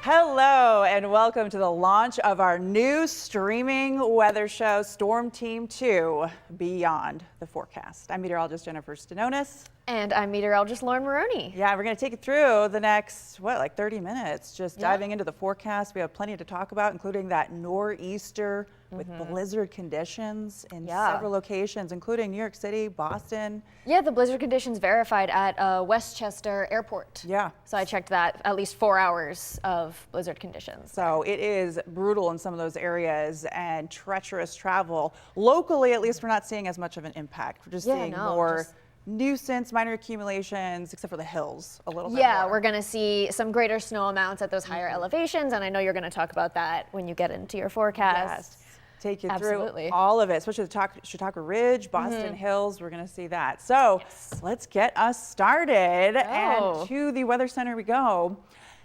Hello and welcome to the launch of our new streaming weather show, Storm Team 2, Beyond the Forecast. I'm meteorologist Jennifer Stanonis. And I'm meteorologist Lauren Maroney. Yeah, we're going to take you through the next, like 30 minutes, just diving into the forecast. We have plenty to talk about, including that nor'easter with blizzard conditions in several locations, including New York City, Boston. Yeah, the blizzard conditions verified at Westchester Airport. Yeah. So I checked that, at least 4 hours of blizzard conditions. So it is brutal in some of those areas and treacherous travel. Locally, at least, we're not seeing as much of an impact. We're just seeing more nuisance, minor accumulations, except for the hills a little bit more. We're going to see some greater snow amounts at those higher elevations, and I know you're going to talk about that when you get into your forecast. Yes. Take you through all of it, especially the Chautauqua Ridge, Boston Hills. We're going to see that. So let's get us started. And to the Weather Center we go.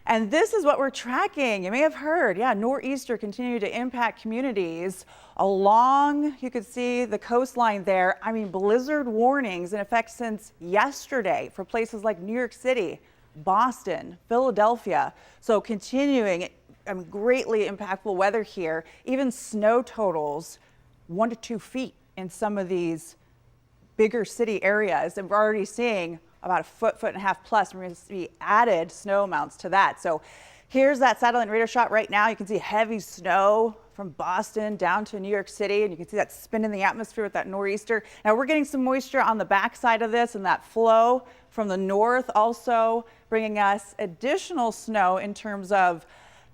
And this is what we're tracking. You may have heard, nor'easter continue to impact communities along, you could see the coastline there. I mean, blizzard warnings in effect since yesterday for places like New York City, Boston, Philadelphia. So continuing, greatly impactful weather here. Even snow totals 1 to 2 feet in some of these bigger city areas. And we're already seeing about a foot and a half plus. We're going to see added snow amounts to that. So here's that satellite radar shot right now. You can see heavy snow from Boston down to New York City, and you can see that spin in the atmosphere with that nor'easter. Now we're getting some moisture on the backside of this, and that flow from the north also bringing us additional snow in terms of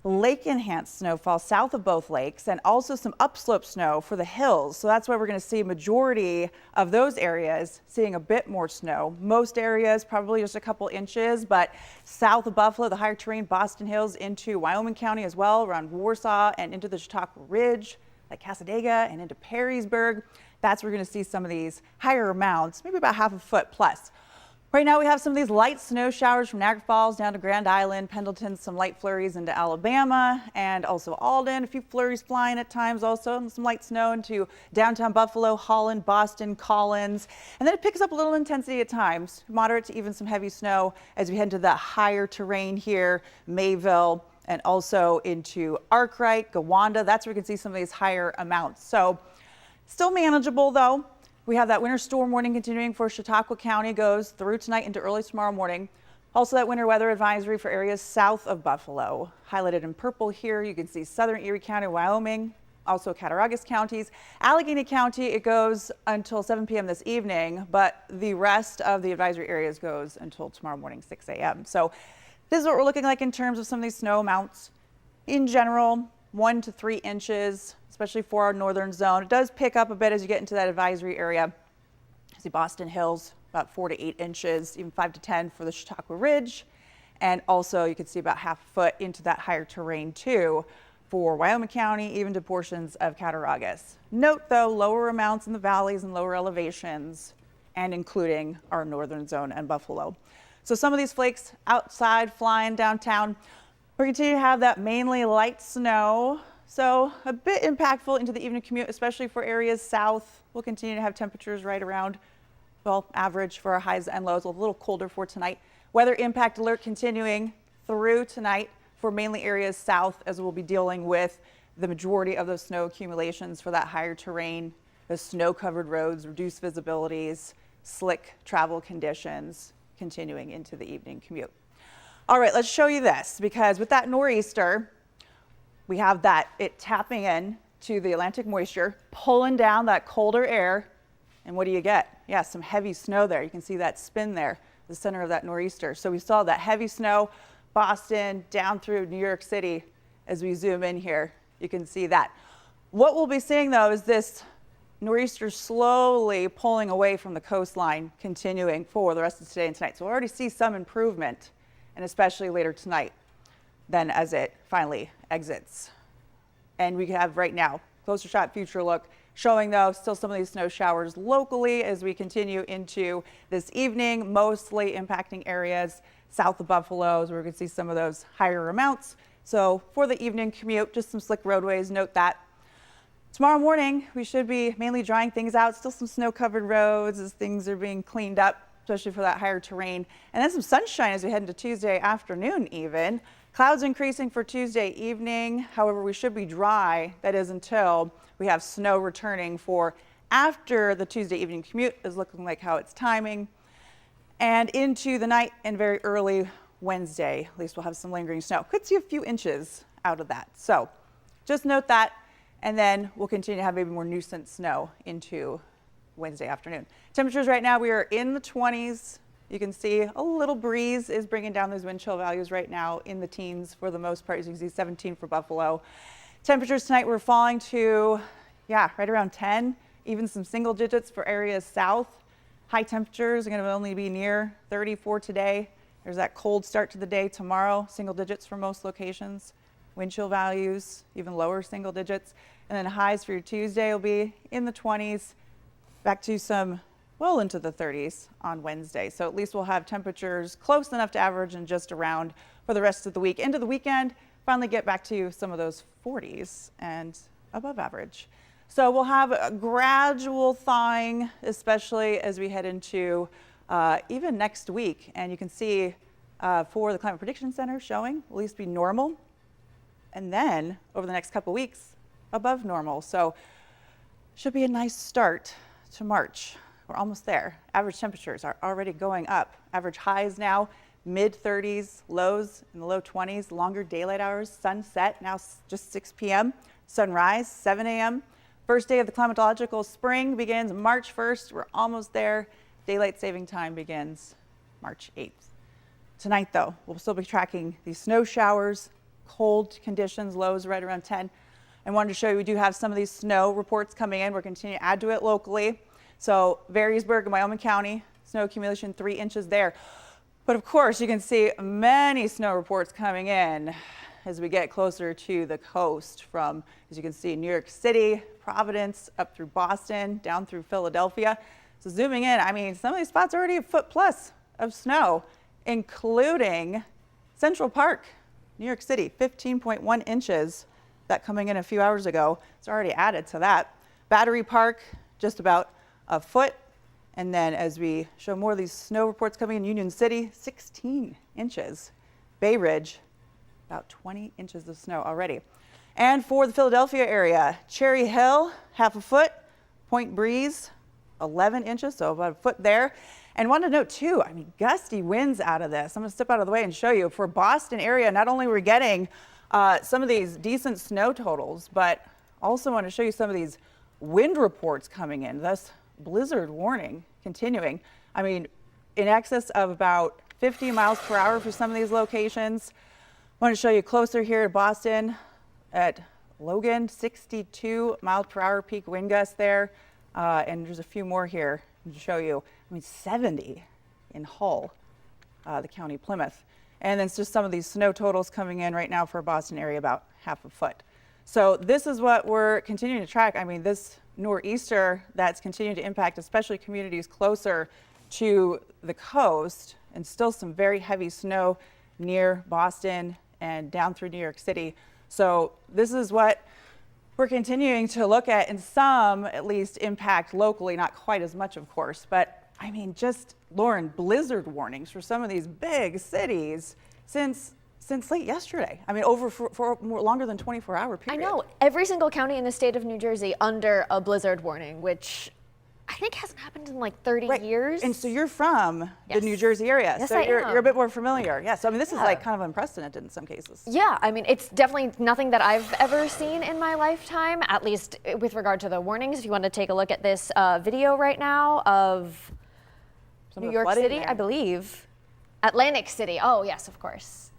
lake enhanced snowfall south of both lakes, and also some upslope snow for the hills. So that's why we're going to see a majority of those areas seeing a bit more snow. Most areas probably just a couple inches, but south of Buffalo, the higher terrain, Boston Hills into Wyoming County as well, around Warsaw and into the Chautauqua Ridge, like Cassadaga and into Perrysburg. That's where we're going to see some of these higher amounts, maybe about half a foot plus. Right now we have some of these light snow showers from Niagara Falls down to Grand Island, Pendleton, some light flurries into Alabama, and also Alden, a few flurries flying at times also, and some light snow into downtown Buffalo, Holland, Boston, Collins. And then it picks up a little intensity at times, moderate to even some heavy snow as we head into the higher terrain here, Mayville, and also into Arkwright, Gowanda. That's where we can see some of these higher amounts. So still manageable though. We have that winter storm warning continuing for Chautauqua County, goes through tonight into early tomorrow morning. Also that winter weather advisory for areas south of Buffalo. Highlighted in purple here, you can see southern Erie County, Wyoming, also Cattaraugus counties. Allegheny County, it goes until 7 p.m. this evening, but the rest of the advisory areas goes until tomorrow morning, 6 a.m. So this is what we're looking like in terms of some of these snow amounts. In general, 1 to 3 inches. Especially for our northern zone. It does pick up a bit as you get into that advisory area. You see Boston Hills, about 4 to 8 inches, even 5 to 10 for the Chautauqua Ridge. And also you can see about half a foot into that higher terrain too for Wyoming County, even to portions of Cattaraugus. Note though, lower amounts in the valleys and lower elevations, and including our northern zone and Buffalo. So some of these flakes outside flying downtown. We're continuing to have that mainly light snow. So a bit impactful into the evening commute, especially for areas south. We'll continue to have temperatures right around, well, average for our highs and lows, a little colder for tonight. Weather impact alert continuing through tonight for mainly areas south, as we'll be dealing with the majority of those snow accumulations for that higher terrain, the snow-covered roads, reduced visibilities, slick travel conditions continuing into the evening commute. All right, let's show you this, because with that nor'easter, we have that it tapping in to the Atlantic moisture, pulling down that colder air. And what do you get? Yeah, some heavy snow there. You can see that spin there, the center of that nor'easter. So we saw that heavy snow, Boston down through New York City. As we zoom in here, you can see that. What we'll be seeing though is this nor'easter slowly pulling away from the coastline, continuing for the rest of today and tonight. So we'll already see some improvement, and especially later tonight, then as it finally exits. And we have right now closer shot future look showing though still some of these snow showers locally as we continue into this evening, mostly impacting areas south of Buffalo, where we can see some of those higher amounts. So for the evening commute, just some slick roadways, note that. Tomorrow morning we should be mainly drying things out, still some snow covered roads as things are being cleaned up, especially for that higher terrain. And then some sunshine as we head into Tuesday afternoon even. Clouds increasing for Tuesday evening. However, we should be dry. That is until we have snow returning for after the Tuesday evening commute is looking like how it's timing. And into the night and very early Wednesday, at least we'll have some lingering snow. Could see a few inches out of that. So just note that. And then we'll continue to have maybe more nuisance snow into Wednesday afternoon. Temperatures right now, we are in the 20s. You can see a little breeze is bringing down those wind chill values right now in the teens for the most part. As you can see, 17 for Buffalo. Temperatures tonight, we're falling to, right around 10, even some single digits for areas south. High temperatures are going to only be near 30 for today. There's that cold start to the day tomorrow, single digits for most locations. Wind chill values, even lower single digits. And then highs for your Tuesday will be in the 20s, back to some well into the 30s on Wednesday. So at least we'll have temperatures close enough to average and just around for the rest of the week. Into the weekend, finally get back to some of those 40s and above average. So we'll have a gradual thawing, especially as we head into even next week. And you can see for the Climate Prediction Center showing at least be normal. And then over the next couple weeks, above normal. So should be a nice start to March. We're almost there. Average temperatures are already going up. Average highs now mid 30s, lows in the low 20s, longer daylight hours, sunset now just 6 p.m., sunrise 7 a.m. First day of the climatological spring begins March 1st. We're almost there. Daylight saving time begins March 8th. Tonight, though, we'll still be tracking these snow showers, cold conditions, lows right around 10. I wanted to show you we do have some of these snow reports coming in. We're continuing to add to it locally. So Variesburg and Wyoming County, snow accumulation 3 inches there. But of course, you can see many snow reports coming in as we get closer to the coast from, as you can see, New York City, Providence, up through Boston, down through Philadelphia. So zooming in, I mean, some of these spots are already a foot plus of snow, including Central Park, New York City, 15.1 inches. That coming in a few hours ago. It's already added to that. Battery Park, just about a foot. And then as we show more of these snow reports coming in, Union City, 16 inches. Bay Ridge, about 20 inches of snow already. And for the Philadelphia area, Cherry Hill, half a foot. Point Breeze, 11 inches, so about a foot there. And wanted to note too, I mean, gusty winds out of this. I'm going to step out of the way and show you. For Boston area, not only we're getting some of these decent snow totals, but also want to show you some of these wind reports coming in, thus blizzard warning continuing. I mean, in excess of about 50 miles per hour for some of these locations. I want to show you closer here to Boston at Logan, 62 miles per hour peak wind gusts there. And there's a few more here to show you. I mean, 70 in Hull, the county Plymouth. And then it's just some of these snow totals coming in right now for Boston area, about half a foot. So this is what we're continuing to track. I mean, this nor'easter that's continuing to impact, especially communities closer to the coast, and still some very heavy snow near Boston and down through New York City. So this is what we're continuing to look at, and some at least impact locally, not quite as much, of course, but I mean, just, Lauren, blizzard warnings for some of these big cities since late yesterday. I mean, over for more, longer than 24-hour period. I know. Every single county in the state of New Jersey under a blizzard warning, which I think hasn't happened in like 30 years. And so you're from the New Jersey area. Yes, so you're a bit more familiar. Yeah, so I mean, this is like kind of unprecedented in some cases. Yeah, I mean, it's definitely nothing that I've ever seen in my lifetime, at least with regard to the warnings. If you want to take a look at this video right now of New York City, I believe. Atlantic City. Oh, yes, of course.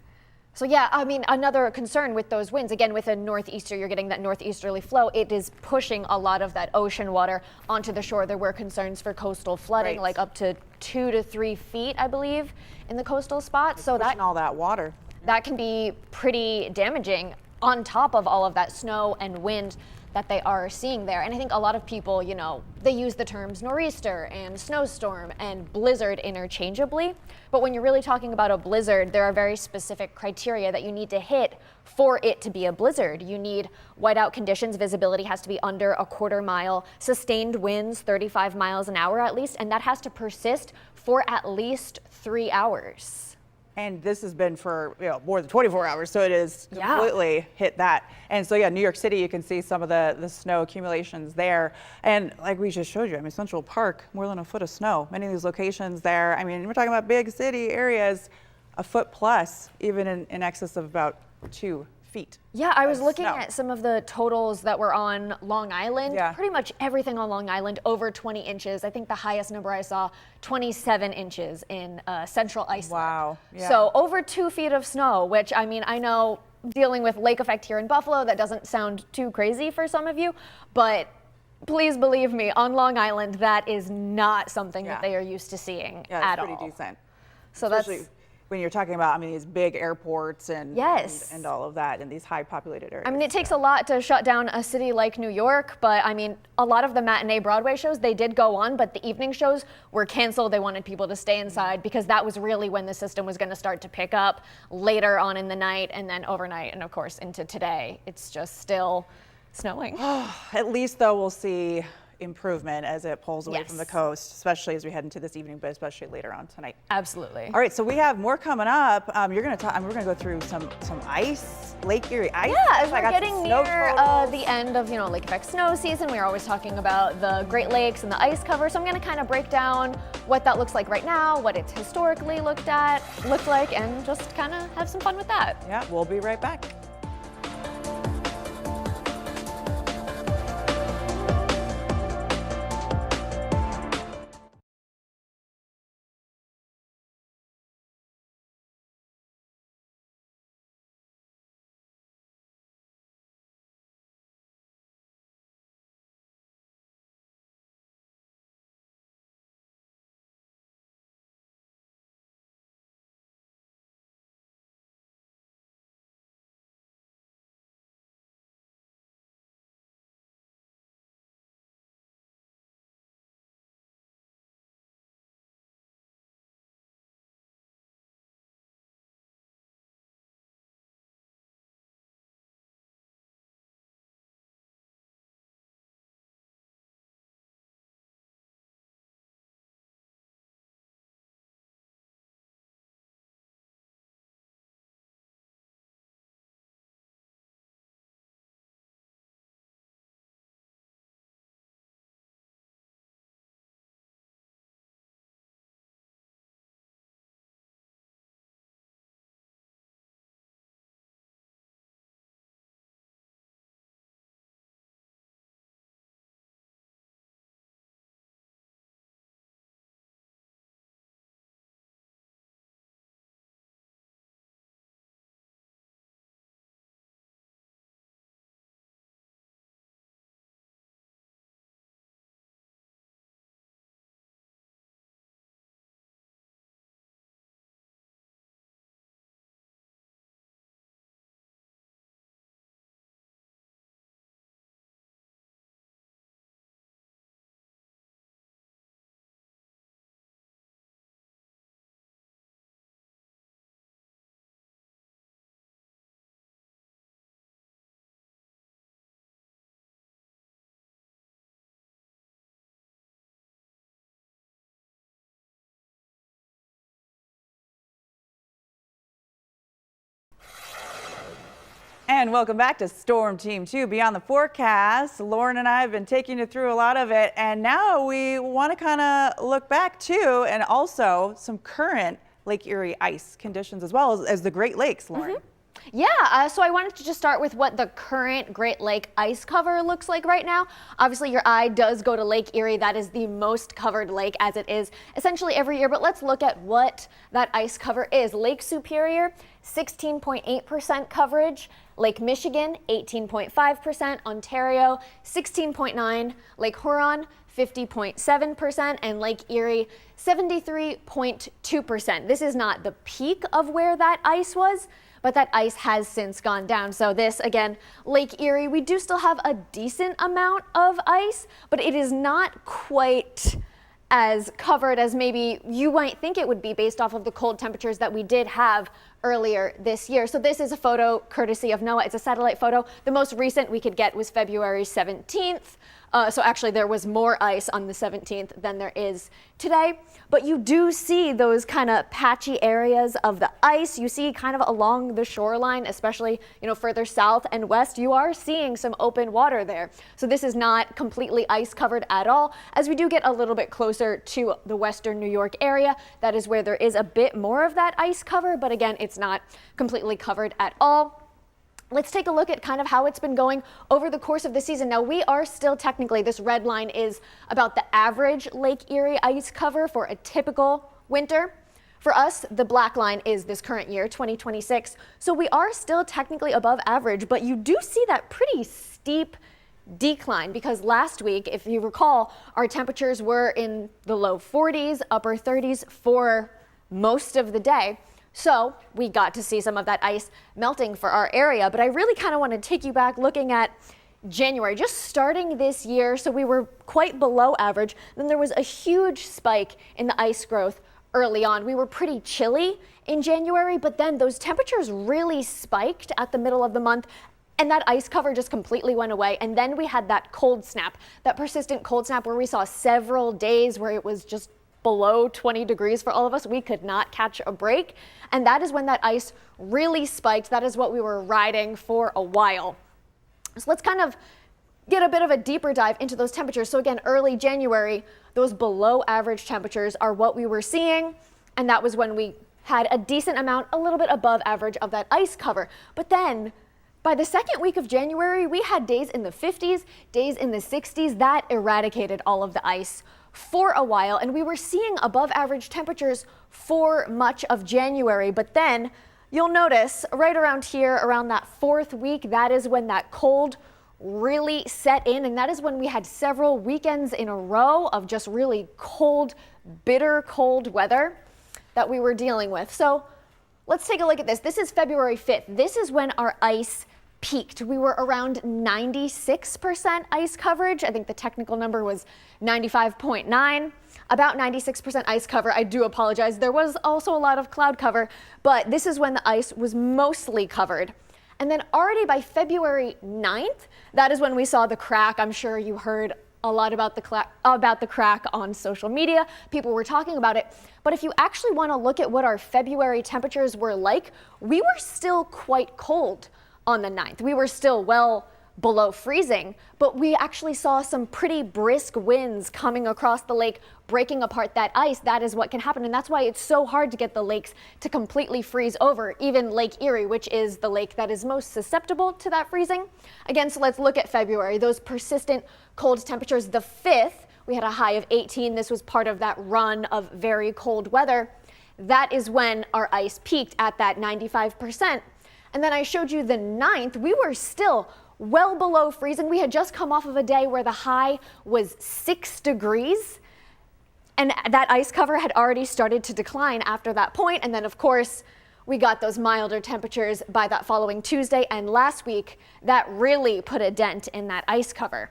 So yeah, I mean, another concern with those winds, again, with a northeaster, you're getting that northeasterly flow. It is pushing a lot of that ocean water onto the shore. There were concerns for coastal flooding, like up to 2 to 3 feet, I believe, in the coastal spots. So that all that water, that can be pretty damaging on top of all of that snow and wind that they are seeing there. And I think a lot of people, you know, they use the terms nor'easter and snowstorm and blizzard interchangeably. But when you're really talking about a blizzard, there are very specific criteria that you need to hit for it to be a blizzard. You need whiteout conditions. Visibility has to be under a quarter mile, sustained winds 35 miles an hour at least, and that has to persist for at least 3 hours. And this has been for more than 24 hours, so it is completely hit that. And so yeah, New York City, you can see some of the snow accumulations there. And like we just showed you, I mean, Central Park, more than a foot of snow. Many of these locations there, I mean, we're talking about big city areas, a foot plus, even in excess of about 2 feet. Yeah, I was looking at some of the totals that were on Long Island. Yeah. Pretty much everything on Long Island over 20 inches. I think the highest number I saw, 27 inches in central Iceland. Wow. Yeah. So over 2 feet of snow, which I mean, I know dealing with lake effect here in Buffalo, that doesn't sound too crazy for some of you, but please believe me, on Long Island, that is not something that they are used to seeing at all. Yeah, it's pretty decent. So especially that's when you're talking about, I mean, these big airports and all of that in these high populated areas. I mean, it takes a lot to shut down a city like New York, but I mean, a lot of the matinee Broadway shows, they did go on, but the evening shows were canceled. They wanted people to stay inside because that was really when the system was going to start to pick up later on in the night and then overnight and of course into today. It's just still snowing. At least though, we'll see improvement as it pulls away from the coast, especially as we head into this evening, but especially later on tonight. Absolutely. All right, so we have more coming up. We're going to go through some ice, Lake Erie ice. Yeah, as we're getting near the end of lake effect snow season, we're always talking about the Great Lakes and the ice cover. So I'm going to kind of break down what that looks like right now, what it's historically looked like, and just kind of have some fun with that. Yeah, we'll be right back. And welcome back to Storm Team 2 Beyond the Forecast. Lauren and I have been taking you through a lot of it, and now we want to kind of look back too, and also some current Lake Erie ice conditions as well as the Great Lakes, Lauren. Yeah, so I wanted to just start with what the current Great Lake ice cover looks like right now. Obviously, your eye does go to Lake Erie. That is the most covered lake, as it is essentially every year. But let's look at what that ice cover is. Lake Superior, 16.8% coverage. Lake Michigan, 18.5%. Ontario, 16.9%. Lake Huron, 50.7%, and Lake Erie, 73.2%. This is not the peak of where that ice was, but that ice has since gone down. So this, again, Lake Erie, we do still have a decent amount of ice, but it is not quite as covered as maybe you might think it would be based off of the cold temperatures that we did have earlier this year. So this is a photo courtesy of NOAA. It's a satellite photo. The most recent we could get was February 17th. So actually there was more ice on the 17th than there is today. But you do see those kind of patchy areas of the ice. You see kind of along the shoreline, especially, further south and west, you are seeing some open water there. So this is not completely ice covered at all. As we do get a little bit closer to the western New York area, that is where there is a bit more of that ice cover. But again, it's not completely covered at all. Let's take a look at kind of how it's been going over the course of the season. Now, we are still technically, this red line is about the average Lake Erie ice cover for a typical winter. For us, the black line is this current year, 2026. So we are still technically above average, but you do see that pretty steep decline because last week, if you recall, our temperatures were in the low 40s, upper 30s for most of the day. So we got to see some of that ice melting for our area, but I really kind of want to take you back looking at January, just starting this year. So we were quite below average. Then there was a huge spike in the ice growth early on. We were pretty chilly in January, but then those temperatures really spiked at the middle of the month. And that ice cover just completely went away. And then we had that cold snap, that persistent cold snap where we saw several days where it was just below 20 degrees for all of us. We could not catch a break. And that is when that ice really spiked. That is what we were riding for a while. So let's kind of get a bit of a deeper dive into those temperatures. So again, early January, those below average temperatures are what we were seeing. And that was when we had a decent amount, a little bit above average of that ice cover. But then by the second week of January, we had days in the 50s, days in the 60s. That eradicated all of the ice for a while, and we were seeing above average temperatures for much of January. But then you'll notice right around here, around that fourth week, that is when that cold really set in, and that is when we had several weekends in a row of just really cold, bitter cold weather that we were dealing with. So let's take a look at this. This is February 5th. This is when our ice peaked. We were around 96% ice coverage. I think the technical number was 95.9, about 96% ice cover. I do apologize. There was also a lot of cloud cover, but this is when the ice was mostly covered. And then already by February 9th, that is when we saw the crack. I'm sure you heard a lot about the crack on social media. People were talking about it. But if you actually want to look at what our February temperatures were like, we were still quite cold on the 9th. We were still well below freezing, but we actually saw some pretty brisk winds coming across the lake, breaking apart that ice. That is what can happen, and that's why it's so hard to get the lakes to completely freeze over, even Lake Erie, which is the lake that is most susceptible to that freezing. Again, so let's look at February. Those persistent cold temperatures. The 5th, we had a high of 18. This was part of that run of very cold weather. That is when our ice peaked at that 95%. And then I showed you the 9th, we were still well below freezing. We had just come off of a day where the high was 6 degrees. And that ice cover had already started to decline after that point. And then, of course, we got those milder temperatures by that following Tuesday. And last week, that really put a dent in that ice cover.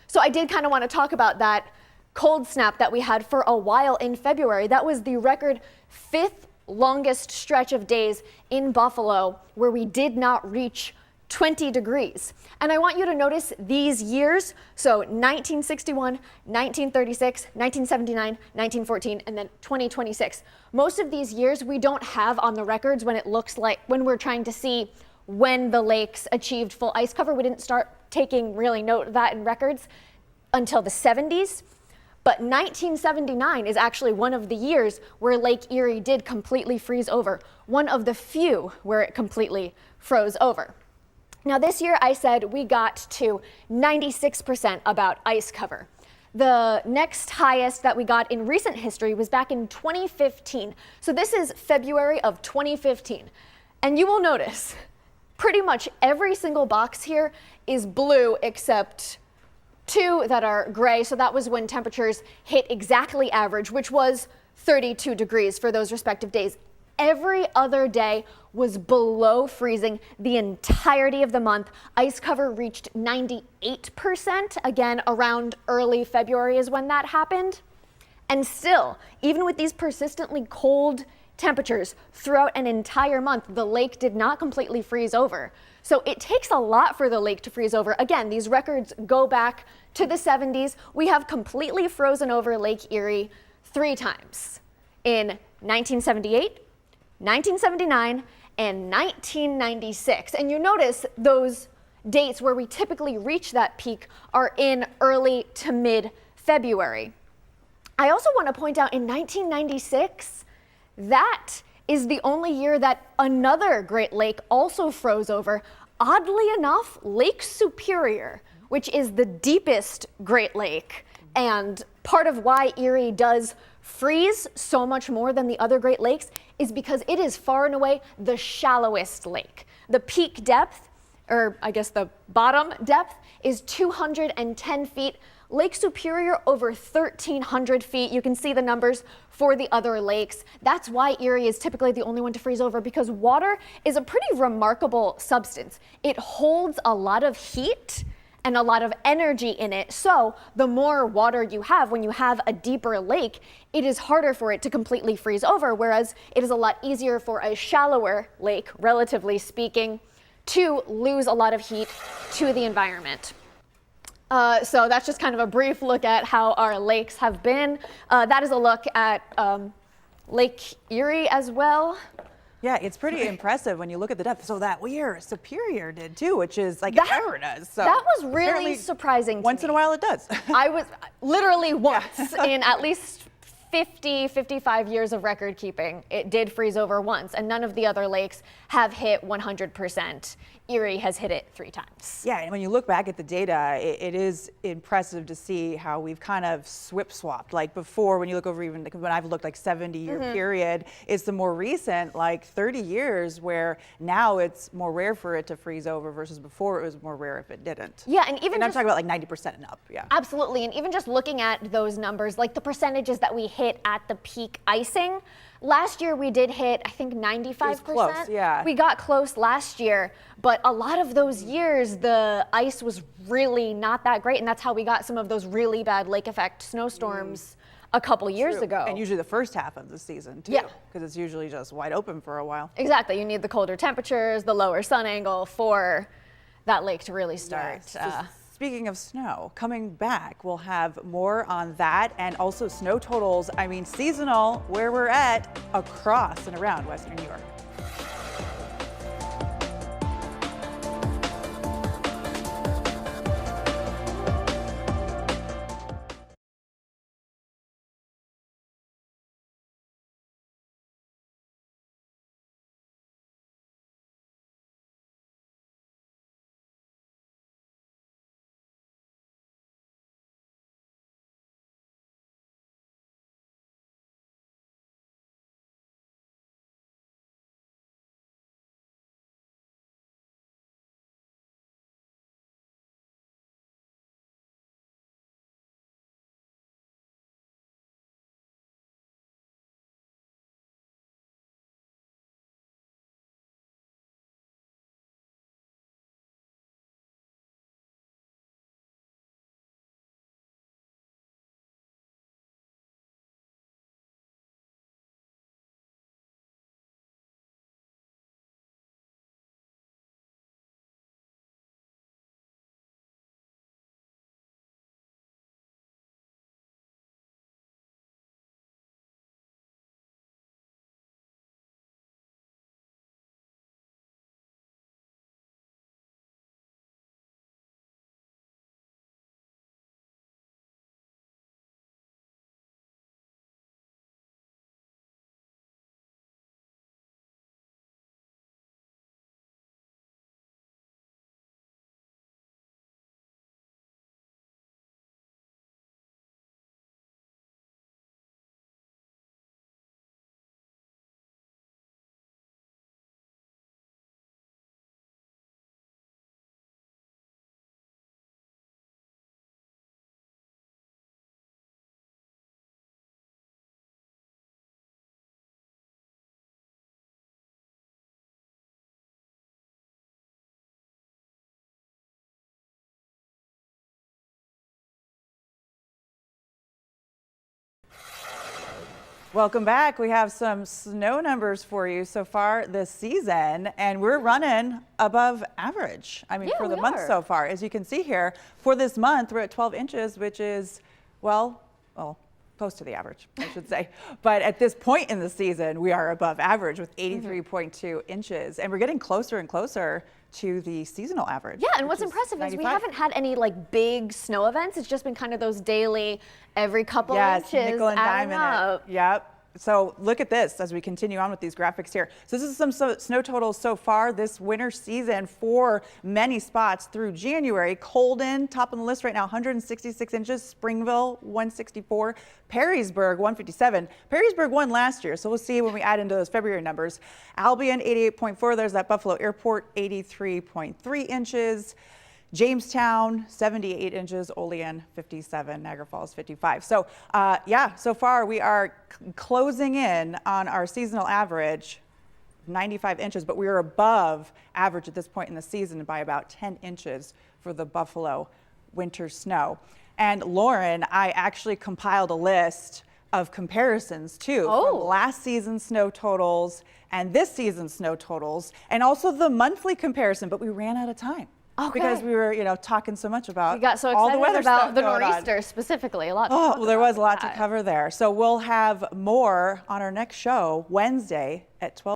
So I did kind of want to talk about that cold snap that we had for a while in February. That was the record 5th longest stretch of days in Buffalo where we did not reach 20 degrees. And I want you to notice these years. So 1961, 1936, 1979, 1914, and then 2026. Most of these years we don't have on the records when it looks like, when we're trying to see when the lakes achieved full ice cover. We didn't start taking really note of that in records until the 70s. But 1979 is actually one of the years where Lake Erie did completely freeze over. One of the few where it completely froze over. Now this year I said we got to 96% about ice cover. The next highest that we got in recent history was back in 2015. So this is February of 2015. And you will notice pretty much every single box here is blue except 2 that are gray. So that was when temperatures hit exactly average, which was 32 degrees for those respective days. Every other day was below freezing the entirety of the month. Ice cover reached 98%. Again, around early February is when that happened. And still, even with these persistently cold temperatures throughout an entire month, the lake did not completely freeze over. So it takes a lot for the lake to freeze over. Again, these records go back to the 70s. We have completely frozen over Lake Erie 3 times, in 1978, 1979, and 1996. And you notice those dates where we typically reach that peak are in early to mid-February. I also want to point out in 1996, that is the only year that another Great Lake also froze over. Oddly enough, Lake Superior, which is the deepest Great Lake, and part of why Erie does freeze so much more than the other Great Lakes is because it is far and away the shallowest lake. The peak depth, or I guess the bottom depth, is 210 feet. Lake Superior over 1,300 feet. You can see the numbers for the other lakes. That's why Erie is typically the only one to freeze over, because water is a pretty remarkable substance. It holds a lot of heat and a lot of energy in it. So the more water you have, when you have a deeper lake, it is harder for it to completely freeze over, whereas it is a lot easier for a shallower lake, relatively speaking, to lose a lot of heat to the environment. So that's just kind of a brief look at how our lakes have been. That is a look at Lake Erie as well. Yeah, it's pretty impressive when you look at the depth. So that year, Superior did too, which is like it never does. So that was really surprising to me. Once in a while it does. I was literally once in at least 55 years of record keeping, it did freeze over once, and none of the other lakes have hit 100%. Erie has hit it 3 times. Yeah, and when you look back at the data, it is impressive to see how we've kind of swap-swapped. Like before, when you look over even when I've looked like 70-year period, it's the more recent, like 30 years, where now it's more rare for it to freeze over versus before it was more rare if it didn't. Yeah, and even I'm talking about like 90% and up. Yeah, absolutely, and even just looking at those numbers, like the percentages that we hit at the peak icing. Last year we did hit, I think, 95%. It was close, yeah. We got close last year, but a lot of those years the ice was really not that great, and that's how we got some of those really bad lake effect snowstorms a couple years ago. And usually the first half of the season too, because it's usually just wide open for a while. Exactly, you need the colder temperatures, the lower sun angle for that lake to really start. Yes. Speaking of snow, coming back, we'll have more on that and also snow totals, I mean seasonal, where we're at across and around Western New York. Welcome back. We have some snow numbers for you so far this season, and we're running above average. I mean, for the month so far, as you can see here, for this month, we're at 12 inches, which is, well, close to the average, I should say. But at this point in the season, we are above average with 83.2 inches, and we're getting closer and closer to the seasonal average. Yeah, and what's impressive is we haven't had any like big snow events. It's just been kind of those daily, every couple inches, nickel and dime up. Yep. So look at this as we continue on with these graphics here. So this is some snow totals so far this winter season for many spots through January. Colden, top on the list right now, 166 inches. Springville, 164. Perrysburg, 157. Perrysburg won last year, so we'll see when we add into those February numbers. Albion, 88.4. There's that Buffalo Airport, 83.3 inches. Jamestown, 78 inches, Olean, 57, Niagara Falls, 55. So yeah, so far we are closing in on our seasonal average, 95 inches, but we are above average at this point in the season by about 10 inches for the Buffalo winter snow. And Lauren, I actually compiled a list of comparisons too from last season's snow totals and this season's snow totals, and also the monthly comparison, but we ran out of time. Because we were, talking so much about we got so all the weather about the stuff nor'easter specifically. A lot. Well, there was a lot to cover there. So we'll have more on our next show Wednesday at 12.